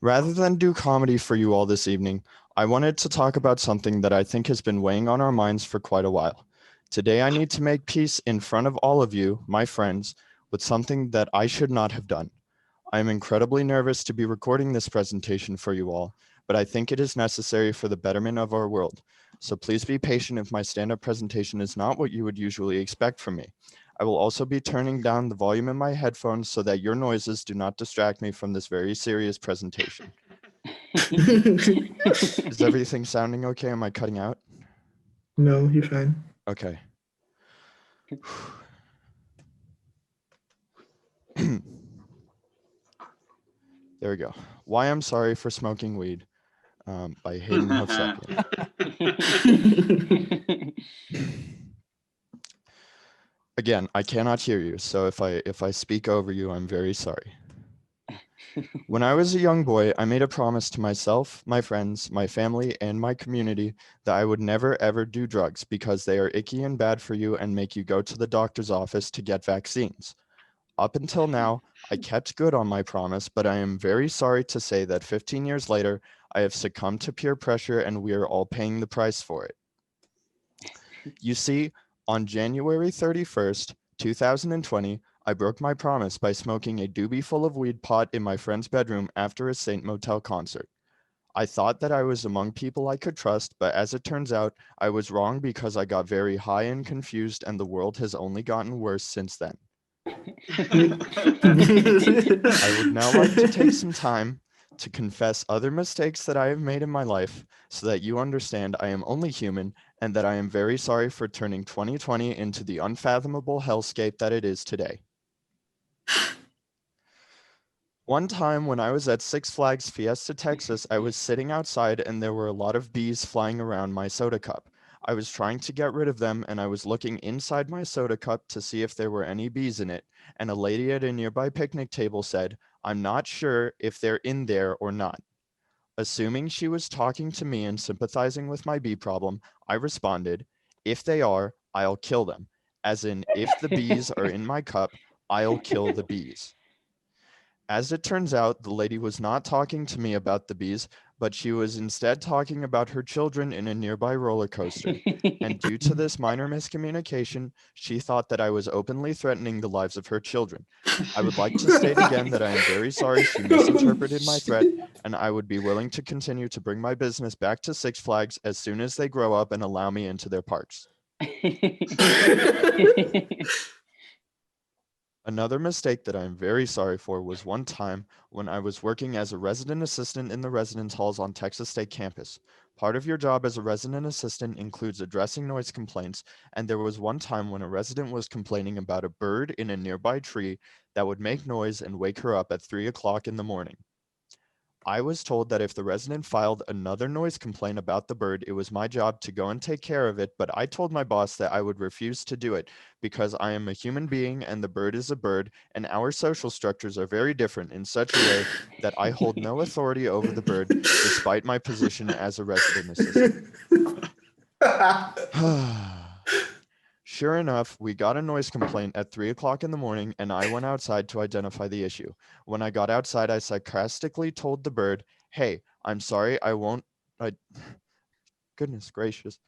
Rather than do comedy for you all this evening, I wanted to talk about something that I think has been weighing on our minds for quite a while. Today, I need to make peace in front of all of you, my friends, with something that I should not have done. I am incredibly nervous to be recording this presentation for you all, but I think it is necessary for the betterment of our world. So please be patient if my stand-up presentation is not what you would usually expect from me. I will also be turning down the volume in my headphones so that your noises do not distract me from this very serious presentation. Is everything sounding okay? Am I cutting out? No, you're fine. Okay. There we go. Why I'm Sorry for Smoking Weed by Hayden Hovsepian. Again, I cannot hear you, so if I speak over you, I'm very sorry. When I was a young boy, I made a promise to myself, my friends, my family, and my community that I would never ever do drugs because they are icky and bad for you and make you go to the doctor's office to get vaccines. Up until now, I kept good on my promise, but I am very sorry to say that 15 years later, I have succumbed to peer pressure and we are all paying the price for it. You see, on January 31st, 2020, I broke my promise by smoking a doobie full of weed pot in my friend's bedroom after a Saint Motel concert. I thought that I was among people I could trust, but as it turns out, I was wrong because I got very high and confused and the world has only gotten worse since then. I would now like to take some time to confess other mistakes that I have made in my life so that you understand I am only human and that I am very sorry for turning 2020 into the unfathomable hellscape that it is today. One time when I was at Six Flags Fiesta, Texas, I was sitting outside and there were a lot of bees flying around my soda cup. I was trying to get rid of them and I was looking inside my soda cup to see if there were any bees in it, and a lady at a nearby picnic table said, "I'm not sure if they're in there or not." Assuming she was talking to me and sympathizing with my bee problem, I responded, "If they are, I'll kill them." As in, if the bees are in my cup, I'll kill the bees. As it turns out, the lady was not talking to me about the bees, but she was instead talking about her children in a nearby roller coaster. And due to this minor miscommunication, she thought that I was openly threatening the lives of her children. I would like to state again that I am very sorry she misinterpreted my threat, and I would be willing to continue to bring my business back to Six Flags as soon as they grow up and allow me into their parks. Another mistake that I am very sorry for was one time when I was working as a resident assistant in the residence halls on Texas State campus. Part of your job as a resident assistant includes addressing noise complaints, and there was one time when a resident was complaining about a bird in a nearby tree that would make noise and wake her up at 3 o'clock in the morning. I was told that if the resident filed another noise complaint about the bird, it was my job to go and take care of it, but I told my boss that I would refuse to do it because I am a human being and the bird is a bird, and our social structures are very different in such a way that I hold no authority over the bird despite my position as a resident assistant. Sure enough, we got a noise complaint at 3 o'clock in the morning, and I went outside to identify the issue. When I got outside, I sarcastically told the bird, "Hey, I'm sorry, I won't." I, goodness gracious.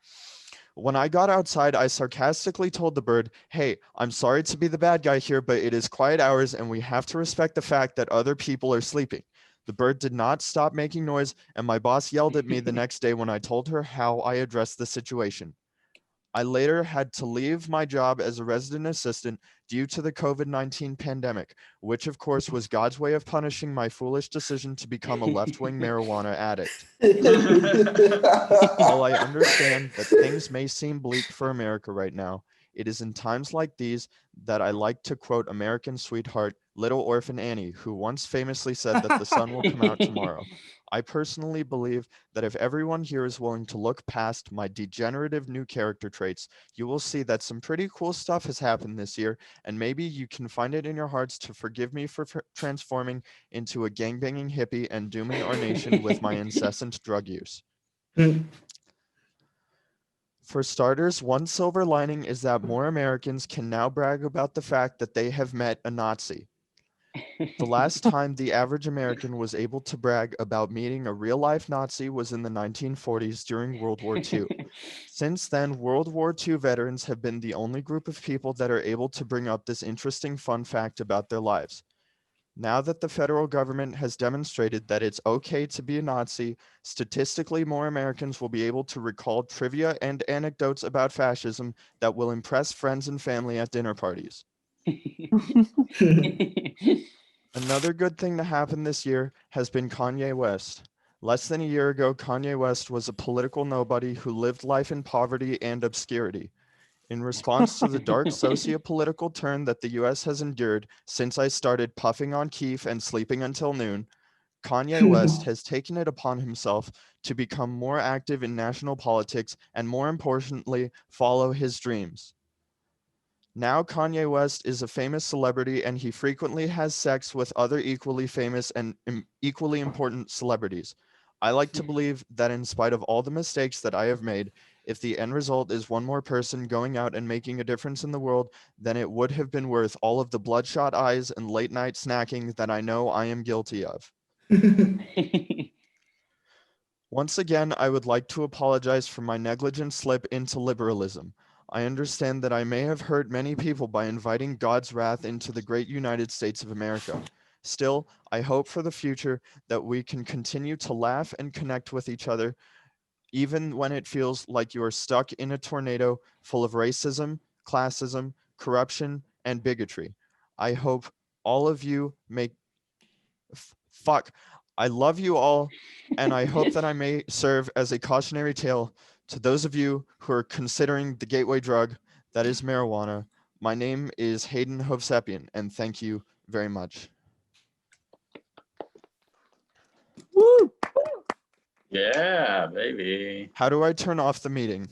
When I got outside, I sarcastically told the bird, "Hey, I'm sorry to be the bad guy here, but it is quiet hours and we have to respect the fact that other people are sleeping." The bird did not stop making noise, and my boss yelled at me the next day when I told her how I addressed the situation. I later had to leave my job as a resident assistant due to the COVID-19 pandemic, which of course was God's way of punishing my foolish decision to become a left-wing marijuana addict. While I understand that things may seem bleak for America right now, it is in times like these that I like to quote American sweetheart Little Orphan Annie, who once famously said that the sun will come out tomorrow. I personally believe that if everyone here is willing to look past my degenerative new character traits, you will see that some pretty cool stuff has happened this year, and maybe you can find it in your hearts to forgive me for transforming into a gangbanging hippie and dooming our nation with my incessant drug use. For starters, one silver lining is that more Americans can now brag about the fact that they have met a Nazi. The last time the average American was able to brag about meeting a real-life Nazi was in the 1940s during World War II. Since then, World War II veterans have been the only group of people that are able to bring up this interesting fun fact about their lives. Now that the federal government has demonstrated that it's okay to be a Nazi, statistically more Americans will be able to recall trivia and anecdotes about fascism that will impress friends and family at dinner parties. Another good thing to happen this year has been Kanye West. Less than a year ago, Kanye West was a political nobody who lived life in poverty and obscurity. In response to the dark socio-political turn that the US has endured since I started puffing on keef and sleeping until noon, Kanye West has taken it upon himself to become more active in national politics and, more importantly, follow his dreams. Now Kanye West is a famous celebrity and he frequently has sex with other equally famous and equally important celebrities. I like to believe that in spite of all the mistakes that I have made, if the end result is one more person going out and making a difference in the world, then it would have been worth all of the bloodshot eyes and late night snacking that I know I am guilty of. Once again, I would like to apologize for my negligent slip into liberalism. I understand that I may have hurt many people by inviting God's wrath into the great United States of America. Still, I hope for the future that we can continue to laugh and connect with each other, even when it feels like you are stuck in a tornado full of racism, classism, corruption, and bigotry. I hope all of you make fuck. I love you all, and I hope that I may serve as a cautionary tale to those of you who are considering the gateway drug that is marijuana. My name is Hayden Hovsepian, and thank you very much. Yeah, baby. How do I turn off the meeting?